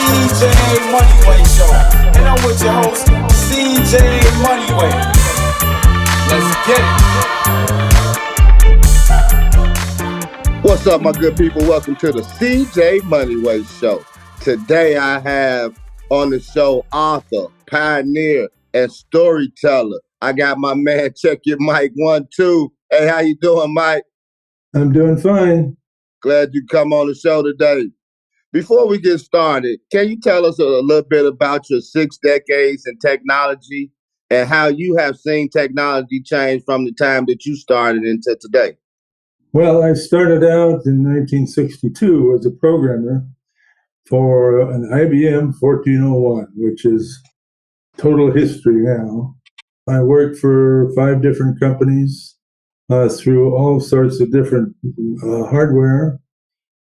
CJ Moneyway Show. And I'm with your host, CJ Moneyway. Let's get it. What's up, my good people? Welcome to the CJ Moneyway Show. Today I have on the show author, pioneer, and storyteller. I got my man, check your mic, 1, 2. Hey, how you doing, Mike? I'm doing fine. Glad you come on the show today. Before we get started, can you tell us a little bit about your 6 decades in technology and how you have seen technology change from the time that you started into today? Well, I started out in 1962 as a programmer for an IBM 1401, which is total history now. I worked for 5 different companies through all sorts of different hardware.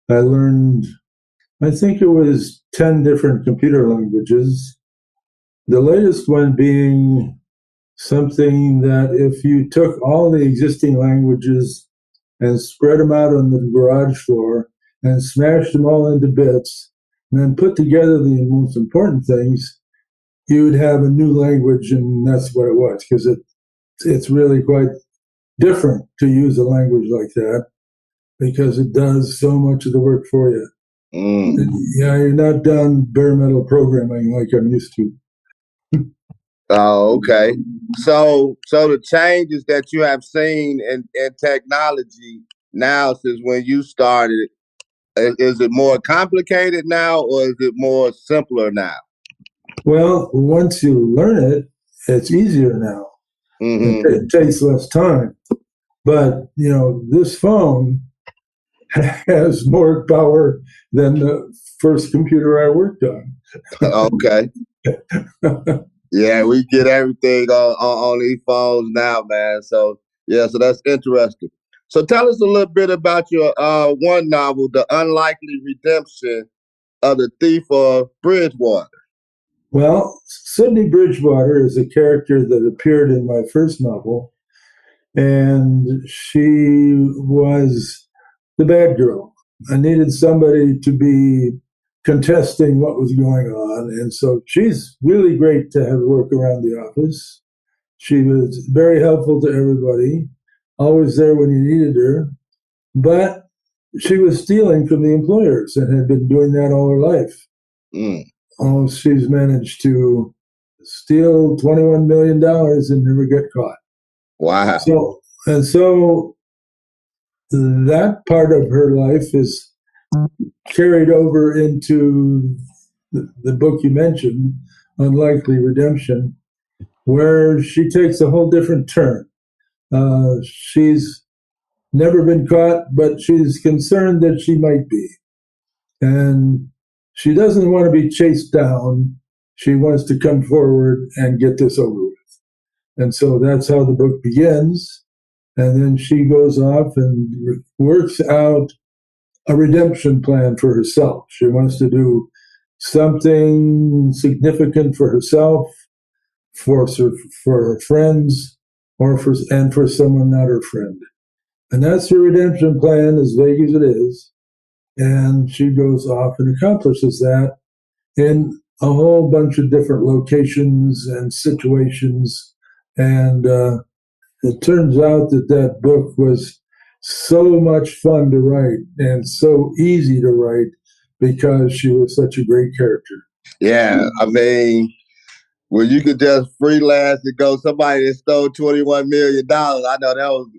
I learned, I think it was 10 different computer languages. The latest one being something that if you took all the existing languages and spread them out on the garage floor and smashed them all into bits and then put together the most important things, you would have a new language, and that's what it was, because it's really quite different to use a language like that because it does so much of the work for you. Yeah, you're not done bare metal programming like I'm used to. Oh, okay. So the changes that you have seen in technology now since when you started, is it more complicated now or is it more simpler now? Well, once you learn it, it's easier now. Mm-hmm. It takes less time. But, this phone has more power than the first computer I worked on. Okay. Yeah, we get everything on these phones now, man. So that's interesting. So tell us a little bit about your one novel, The Unlikely Redemption of the Thief of Bridgewater. Well, Sydney Bridgewater is a character that appeared in my first novel, and she was the bad girl. I needed somebody to be contesting what was going on, and so she's really great to have work around the office. She was very helpful to everybody, always there when you needed her, but she was stealing from the employers and had been doing that all her life. Oh, she's managed to steal $21 million and never get caught. Wow. So that part of her life is carried over into the book you mentioned, Unlikely Redemption, where she takes a whole different turn. She's never been caught, but she's concerned that she might be. And she doesn't want to be chased down. She wants to come forward and get this over with. And so that's how the book begins. And then she goes off and works out a redemption plan for herself. She wants to do something significant for herself, for her friends, or for someone not her friend. And that's her redemption plan, as vague as it is. And she goes off and accomplishes that in a whole bunch of different locations and situations. And it turns out that book was so much fun to write and so easy to write because she was such a great character. Yeah, I mean, when you could just freelance and go, somebody that stole $21 million, I know that was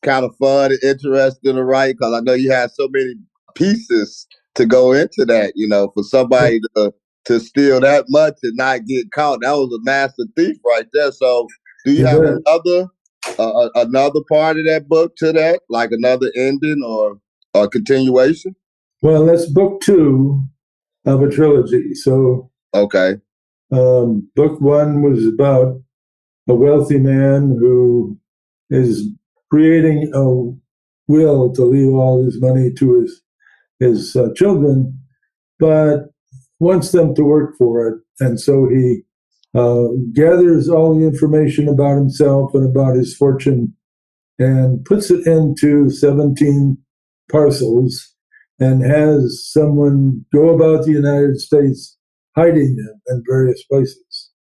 kind of fun and interesting to write because I know you had so many pieces to go into that, for somebody to steal that much and not get caught. That was a master thief right there. So do you have another part of that book to that, like another ending or continuation? Well, that's book 2 of a trilogy. So okay. Book 1 was about a wealthy man who is creating a will to leave all his money to his children, but wants them to work for it. And so he gathers all the information about himself and about his fortune and puts it into 17 parcels and has someone go about the United States hiding them in various places.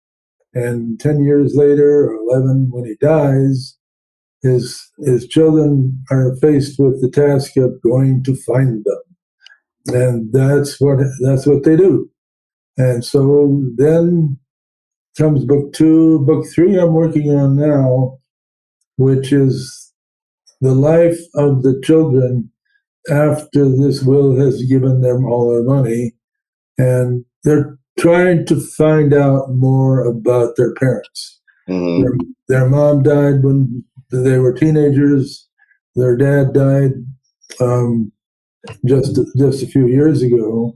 And 10 years later, or 11, when he dies, his children are faced with the task of going to find them. And that's what they do. And so then comes book 2. Book 3 I'm working on now, which is the life of the children after this will has given them all their money. And they're trying to find out more about their parents. Mm-hmm. Their mom died when they were teenagers. Their dad died just a few years ago.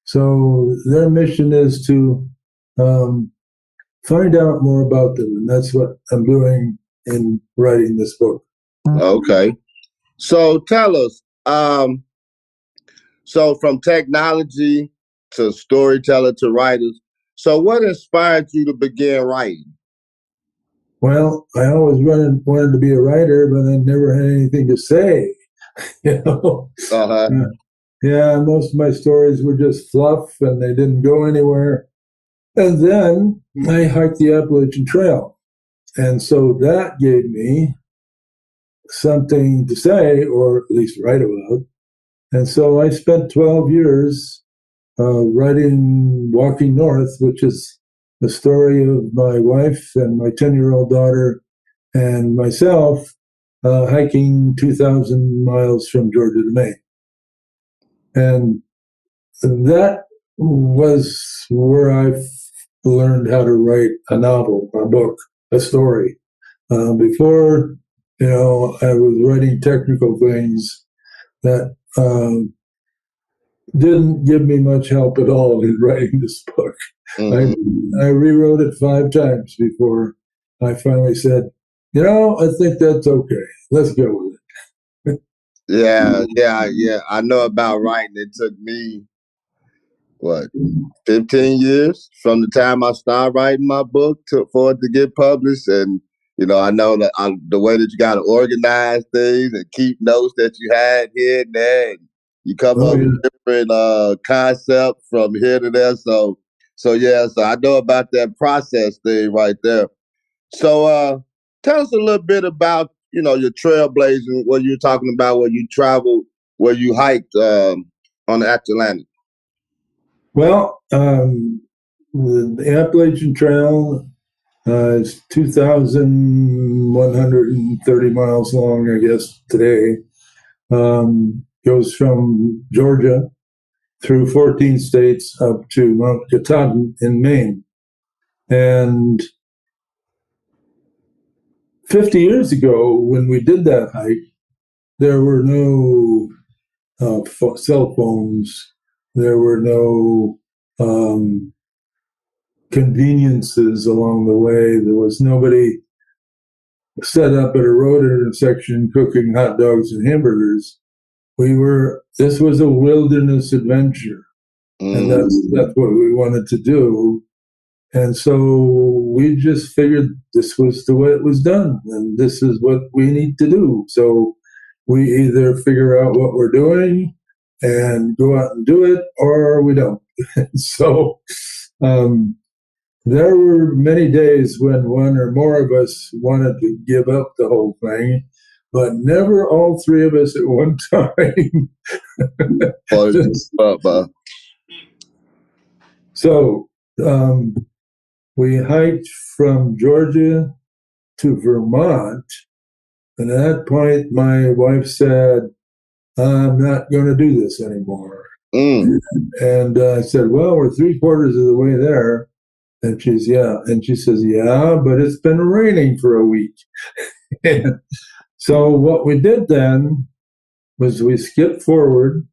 So their mission is to find out more about them, and that's what I'm doing in writing this book. Okay. So tell us, so from technology to storyteller to writers, so what inspired you to begin writing? Well, I always wanted to be a writer, but I never had anything to say. You know, Uh-huh. Yeah, most of my stories were just fluff, and they didn't go anywhere. And then I hiked the Appalachian Trail, and so that gave me something to say, or at least write about. And so I spent 12 years writing Walking North, which is the story of my wife and my 10-year-old daughter and myself hiking 2,000 miles from Georgia to Maine. And that was where I learned how to write a novel, a book, a story. Before, I was writing technical things that didn't give me much help at all in writing this book. Mm-hmm. I rewrote it 5 times before I finally said, I think that's okay. Let's go with it. Yeah. I know about writing. It took me, 15 years from the time I started writing my book for it to get published. And, I know that the way that you got to organize things and keep notes that you had here and there. And you come up with different concepts from here to there. So I know about that process thing right there. So tell us a little bit about, your trailblazing, what you're talking about, where you traveled, where you hiked on the Atlantic. Well, the Appalachian Trail is 2,130 miles long, I guess, today. Goes from Georgia through 14 states up to Mount Katahdin in Maine. And 50 years ago, when we did that hike, there were no cell phones. There were no conveniences along the way. There was nobody set up at a road intersection cooking hot dogs and hamburgers. This was a wilderness adventure. And that's what we wanted to do. And so we just figured this was the way it was done, and this is what we need to do. So we either figure out what we're doing and go out and do it, or we don't. So there were many days when one or more of us wanted to give up the whole thing, but never all 3 of us at one time. So we hiked from Georgia to Vermont. And at that point, my wife said, I'm not going to do this anymore. And I said, well, we're 3/4 of the way there. And she says, yeah, but it's been raining for a week. So what we did then was we skipped forward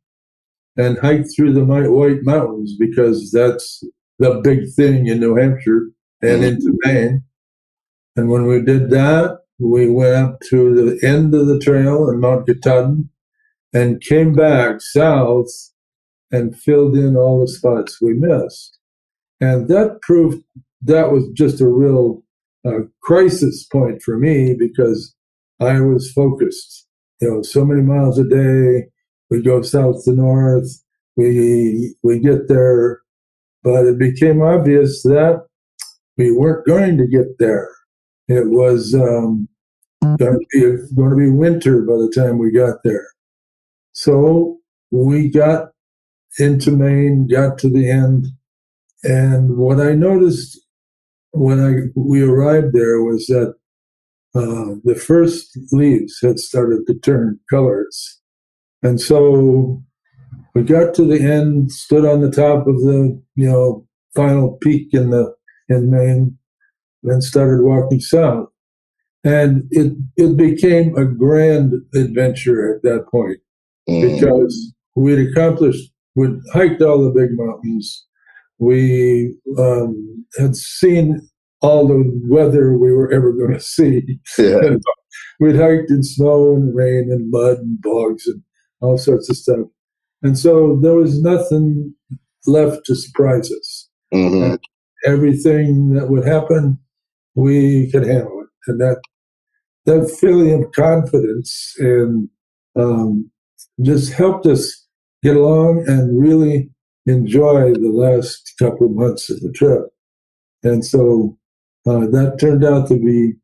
and hiked through the White Mountains, because that's the big thing in New Hampshire and into Maine. And when we did that, we went up to the end of the trail in Mount Katahdin and came back south and filled in all the spots we missed. And that proved that was just a real crisis point for me, because I was focused. So many miles a day, we go south to north, we get there but it became obvious that we weren't going to get there. It was going to be winter by the time we got there. So we got into Maine, got to the end, and what I noticed when we arrived there was that the first leaves had started to turn colors, and so we got to the end, stood on the top of the final peak in Maine, then started walking south, and it became a grand adventure at that point because we'd hiked all the big mountains. We had seen all the weather we were ever going to see. Yeah. We'd hiked in snow and rain and mud and bogs and all sorts of stuff. And so there was nothing left to surprise us. Mm-hmm. Everything that would happen, we could handle it. And that feeling of confidence and just helped us get along and really enjoy the last couple of months of the trip. And so that turned out to be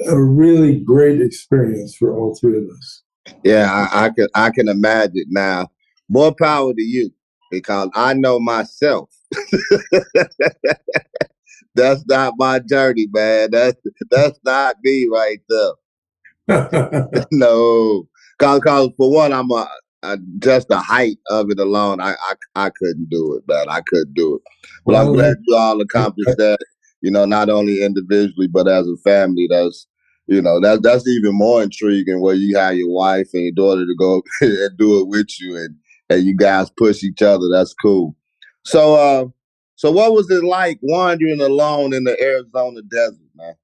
a really great experience for all three of us. Yeah, I can imagine. Now, more power to you, because I know myself. That's not my journey, man. That's not me right there. No, cause for one, just the height of it alone. I couldn't do it, man. I couldn't do it. But I'm glad you all accomplished that. Not only individually but as a family. That's even more intriguing. Where you have your wife and your daughter to go and do it with you, and you guys push each other. That's cool. So what was it like wandering alone in the Arizona desert, man?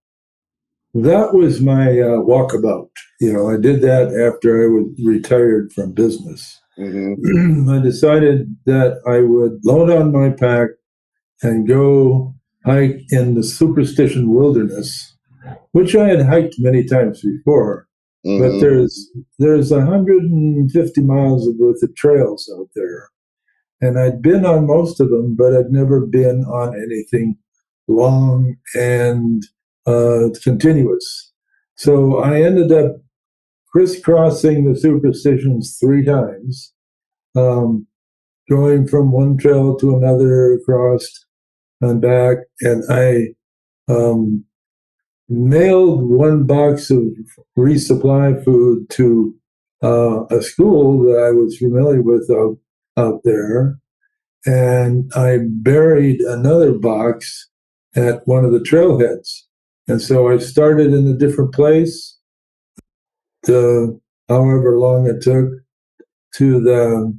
That was my walkabout. I did that after I was retired from business. Mm-hmm. I decided that I would load on my pack and go hike in the Superstition Wilderness, which I had hiked many times before. Mm-hmm. But there's 150 miles worth of trails out there. And I'd been on most of them, but I'd never been on anything long and continuous. So I ended up crisscrossing the Superstitions 3 times, going from one trail to another, across and back. And I mailed 1 box of resupply food to a school that I was familiar with out there. And I buried another box at one of the trailheads. And so I started in a different place, however long it took, to the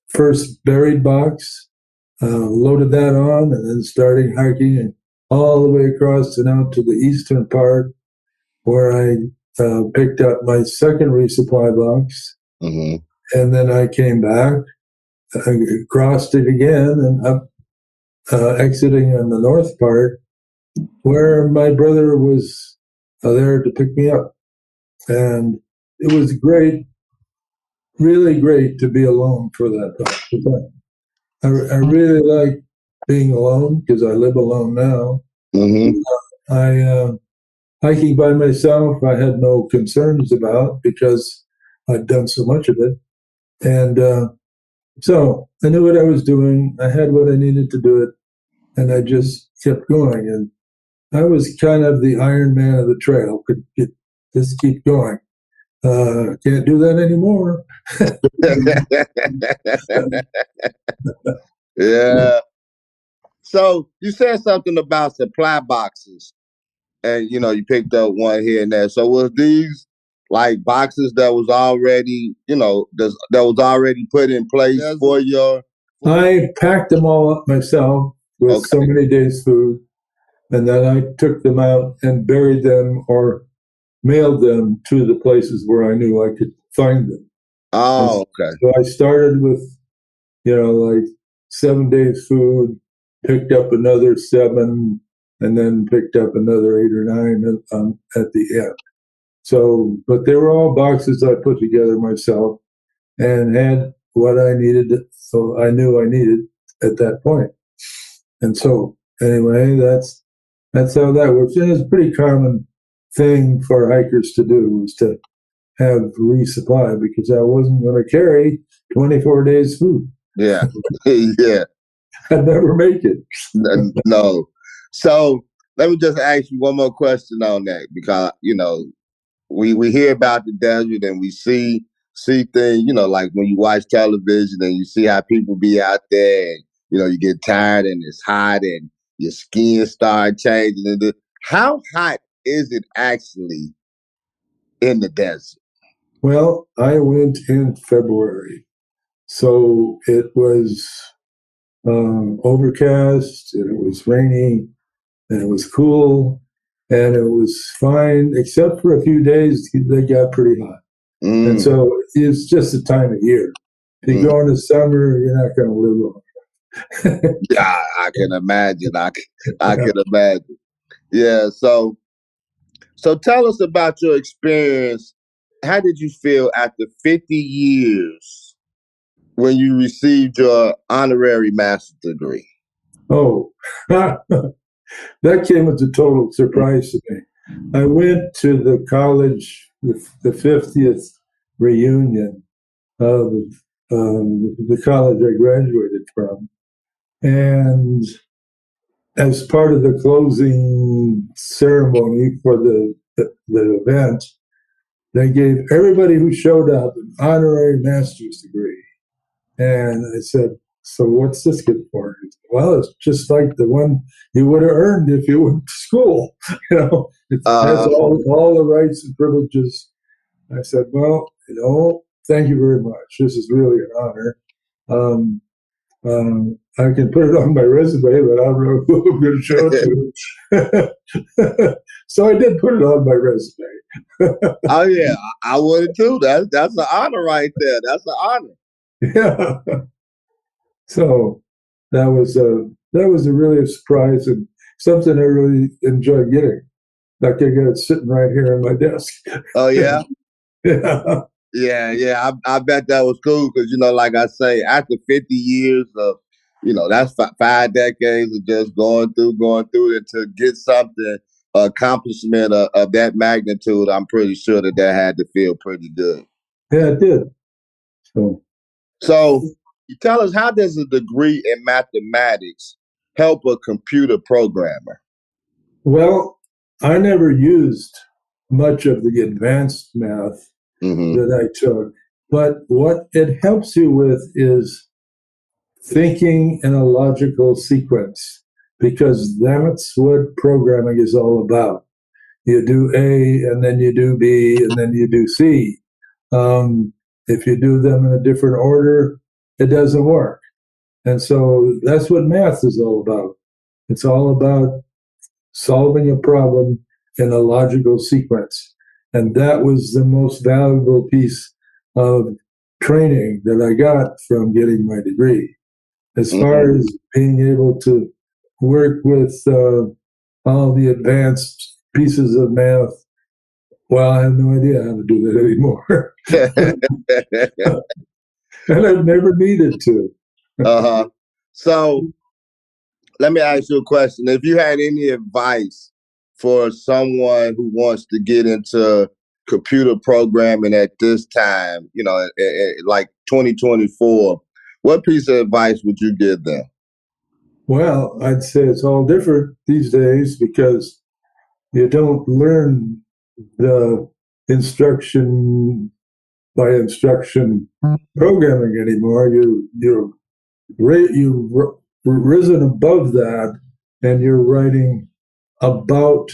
first buried box, loaded that on, and then started hiking and all the way across and out to the eastern part, where I picked up my second resupply box. Mm-hmm. And then I came back, I crossed it again, and up, exiting on the north part, where my brother was there to pick me up. And it was great, really great to be alone for that time. I really like being alone because I live alone now. Mm-hmm. Hiking by myself, I had no concerns about because I'd done so much of it. And so I knew what I was doing. I had what I needed to do it. And I just kept going. And I was kind of the Iron Man of the trail. Could just keep going. Can't do that anymore. Yeah. So you said something about supply boxes, and you picked up one here and there. So was these like boxes that was already, that was already put in place for your? I packed them all up myself with so many days' food, and then I took them out and buried them or mailed them to the places where I knew I could find them. Oh, okay. So I started with, like 7 days' food, picked up another 7, and then picked up another 8 or 9 at the end. So, but they were all boxes I put together myself and had what I needed. So I knew I needed. at that point. And so anyway, that's how that works. And it's a pretty common thing for hikers to do, is to have resupply, because I wasn't going to carry 24 days food. Yeah. Yeah. I'd never make it. No. So let me just ask you one more question on that, because we hear about the desert and we see things, like when you watch television and you see how people be out there, and you get tired and it's hot and your skin start changing. And how hot is it actually in the desert? Well, I went in February, so it was overcast and it was rainy and it was cool and it was fine, except for a few days they got pretty hot. And so it's just a time of year. If you go in the summer, you're not going to live long. Yeah, I can imagine. I can imagine. Yeah. So tell us about your experience. How did you feel after 50 years when you received your honorary master's degree? Oh, that came as a total surprise to me. I went to the college, the 50th reunion of the college I graduated from. And as part of the closing ceremony for the event, they gave everybody who showed up an honorary master's degree. And I said, so what's this good for? Said, well, it's just like the one you would have earned if you went to school. It has all the rights and privileges. I said, well, thank you very much. This is really an honor. I can put it on my resume, but I don't know who I'm going to show it to. So I did put it on my resume. Oh yeah, I would too. That's an honor right there. That's an honor. Yeah. So that was a really surprise and something I really enjoyed getting. Like I got it sitting right here on my desk. Oh yeah. Yeah. Yeah. I bet that was cool because like I say, after 50 years of that's 5 decades of just going through it, to get something accomplishment of that magnitude, I'm pretty sure that had to feel pretty good. Yeah, it did. So you tell us, how does a degree in mathematics help a computer programmer? Well, I never used much of the advanced math that I took, but what it helps you with is thinking in a logical sequence, because that's what programming is all about. You do A, and then you do B, and then you do C. If you do them in a different order, it doesn't work. And so that's what math is all about. It's all about solving a problem in a logical sequence. And that was the most valuable piece of training that I got from getting my degree. As far as being able to work with all the advanced pieces of math, well, I have no idea how to do that anymore. And I've never needed to. So let me ask you a question. If you had any advice for someone who wants to get into computer programming at this time, like 2024, what piece of advice would you give them? Well, I'd say it's all different these days, because you don't learn the instruction by instruction programming anymore. You've risen above that, and you're writing about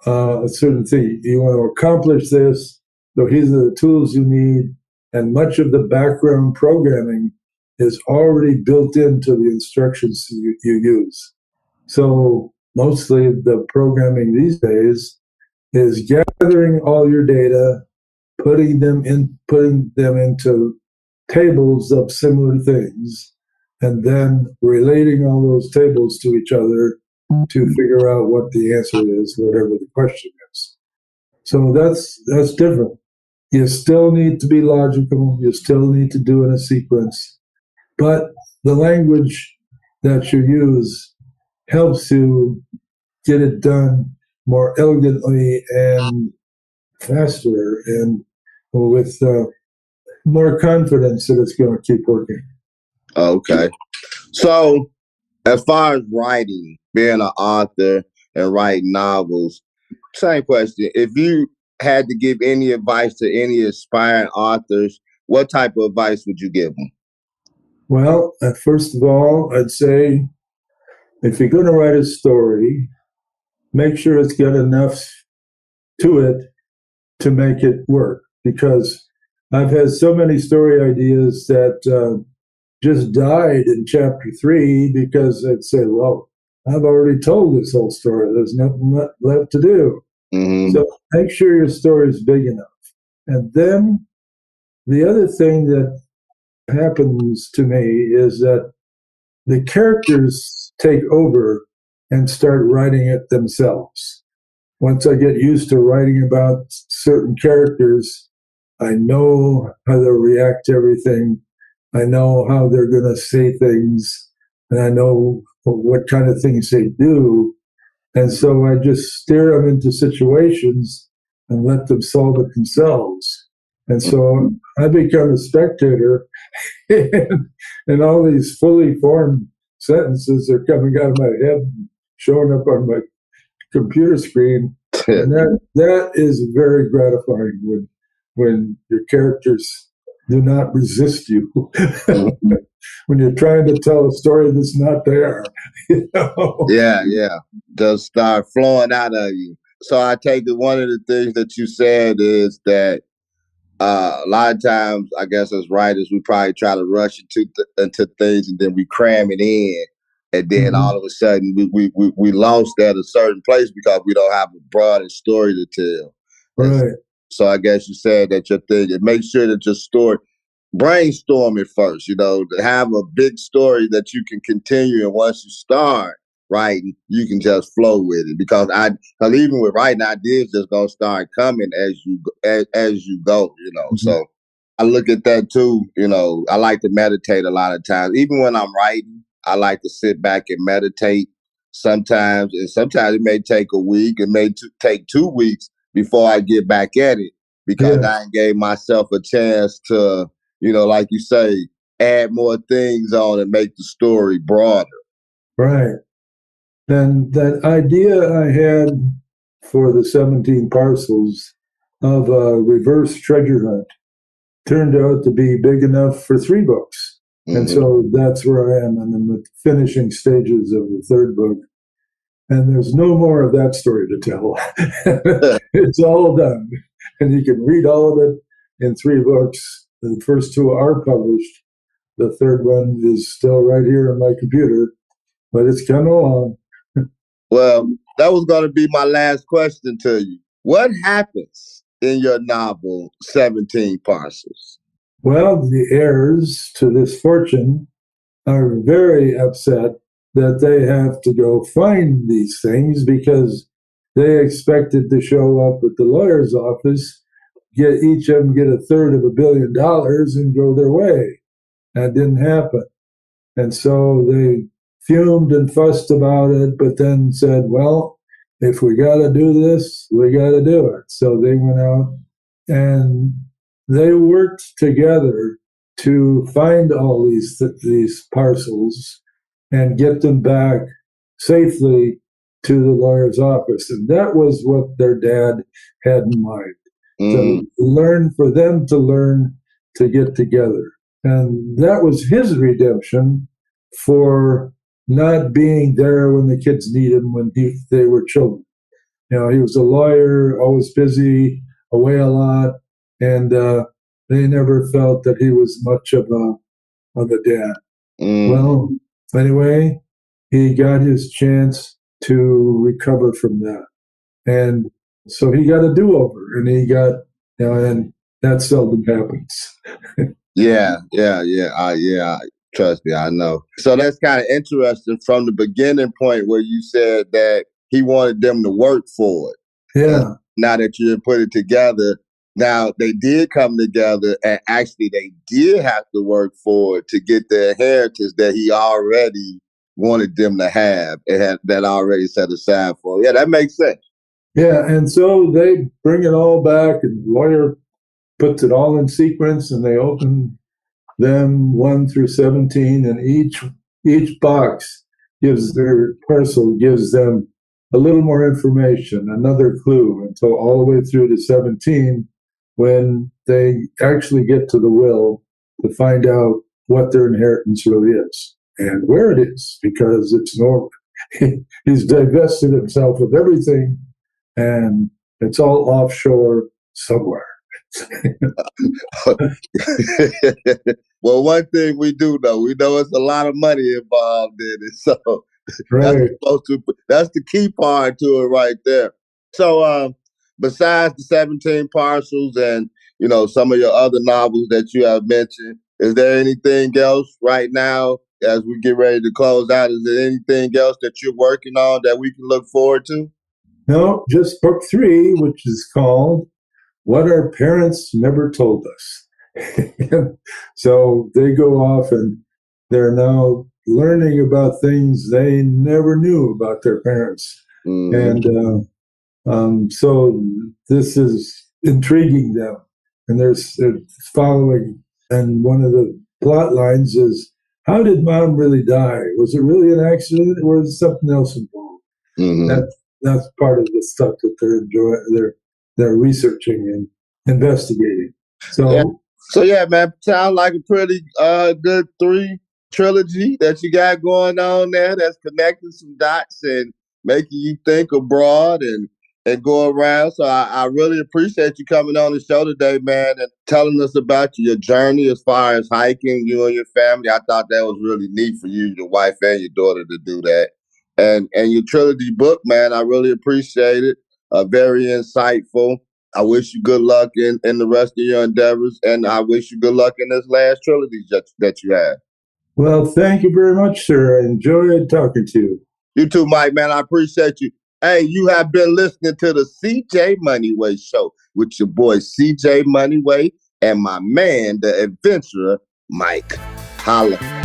a certain thing. You want to accomplish this, so these are the tools you need, and much of the background programming is already built into the instructions you use. So mostly the programming these days is gathering all your data, putting them into tables of similar things, and then relating all those tables to each other to figure out what the answer is, whatever the question is. So that's different. You still need to be logical. You still need to do it in a sequence, but the language that you use helps you get it done more elegantly and faster and with more confidence that it's going to keep working. Okay. So, as far as writing, being an author and writing novels, same question. If you had to give any advice to any aspiring authors, what type of advice would you give them? Well, first of all, I'd say if you're going to write a story, make sure it's got enough to it to make it work. Because I've had so many story ideas that just died in chapter 3 because I'd said, well, I've already told this whole story. There's nothing left to do. Mm-hmm. So make sure your story is big enough. And then the other thing that happens to me is that the characters take over and start writing it themselves. Once I get used to writing about certain characters, I know how they'll react to everything. I know how they're going to say things, and I know what kind of things they do. And so I just steer them into situations and let them solve it themselves. And so I become a spectator, and all these fully formed sentences are coming out of my head and showing up on my computer screen. And that is very gratifying when your characters do not resist you. When you're trying to tell a story that's not there. You know? Yeah. Just start flowing out of you. So I take it one of the things that you said is that a lot of times, I guess as writers, we probably try to rush into things and then we cram it in. And then all of a sudden we lost at a certain place because we don't have a broader story to tell. Right. So I guess you said that your thing, and make sure that your story, brainstorm it first, have a big story that you can continue. And once you start writing, you can just flow with it. Because even with writing ideas, just gonna start coming as you go. So I look at that too. I like to meditate a lot of times. Even when I'm writing, I like to sit back and meditate sometimes. And sometimes it may take a week, it may take 2 weeks before I get back at it because I gave myself a chance to, like you say, add more things on and make the story broader. Right. And that idea I had for the 17 parcels of a reverse treasure hunt turned out to be big enough for 3 books. And so that's where I am. I'm in the finishing stages of the 3rd book. And there's no more of that story to tell. It's all done. And you can read all of it in 3 books. The first 2 are published. The 3rd one is still right here on my computer, but it's coming along. Well, that was going to be my last question to you. What happens in your novel, 17 Parcels? Well, the heirs to this fortune are very upset that they have to go find these things because they expected to show up at the lawyer's office, get each of them get a third of $1 billion and go their way. That didn't happen. And so they fumed and fussed about it, but then said, well, if we got to do this, we got to do it. So they went out and they worked together to find all these parcels and get them back safely to the lawyer's office. And that was what their dad had in mind. To learn, for them to learn to get together. And that was his redemption for not being there when the kids needed him when they were children. He was a lawyer, always busy, away a lot, and they never felt that he was much of a dad. Well, anyway, he got his chance to recover from that. And so he got a do-over, and he got, and that seldom happens. Yeah. Trust me, I know. So that's kind of interesting from the beginning point where you said that he wanted them to work for it. Yeah. Now that you put it together, now they did come together and actually they did have to work for it to get the inheritance that he already wanted them to have and had that already set aside for. Yeah, that makes sense. Yeah, and so they bring it all back, and the lawyer puts it all in sequence, and they open them 1 through 17, and each box gives their parcel gives them a little more information, another clue, until all the way through to 17, when they actually get to the will to find out what their inheritance really is and where it is, because it's normal. He's divested himself of everything, and it's all offshore somewhere. Well, one thing we do know, we know it's a lot of money involved in it. So Right. that's the key part to it right there. So besides the 17 parcels and, some of your other novels that you have mentioned, is there anything else right now as we get ready to close out? Is there anything else that you're working on that we can look forward to? No, just book 3, which is called What Our Parents Never Told Us. So they go off and they're now learning about things they never knew about their parents. Mm-hmm. And so this is intriguing them. And they're following, and one of the plot lines is, how did mom really die? Was it really an accident, or was something else involved? Mm-hmm. That's part of the stuff that they're enjoying. They're researching and investigating. So yeah, man, sound like a pretty good 3 trilogy that you got going on there. That's connecting some dots and making you think abroad and go around. So I really appreciate you coming on the show today, man, and telling us about your journey as far as hiking, you and your family. I thought that was really neat for you, your wife, and your daughter to do that. And your trilogy book, man, I really appreciate it. Very insightful. I wish you good luck in the rest of your endeavors, and I wish you good luck in this last trilogy that you have. Well, thank you very much, sir. I enjoyed talking to you. You too, Mike, man. I appreciate you. Hey, you have been listening to the CJ Moneyway Show with your boy CJ Moneyway and my man, the adventurer, Mike. Holla.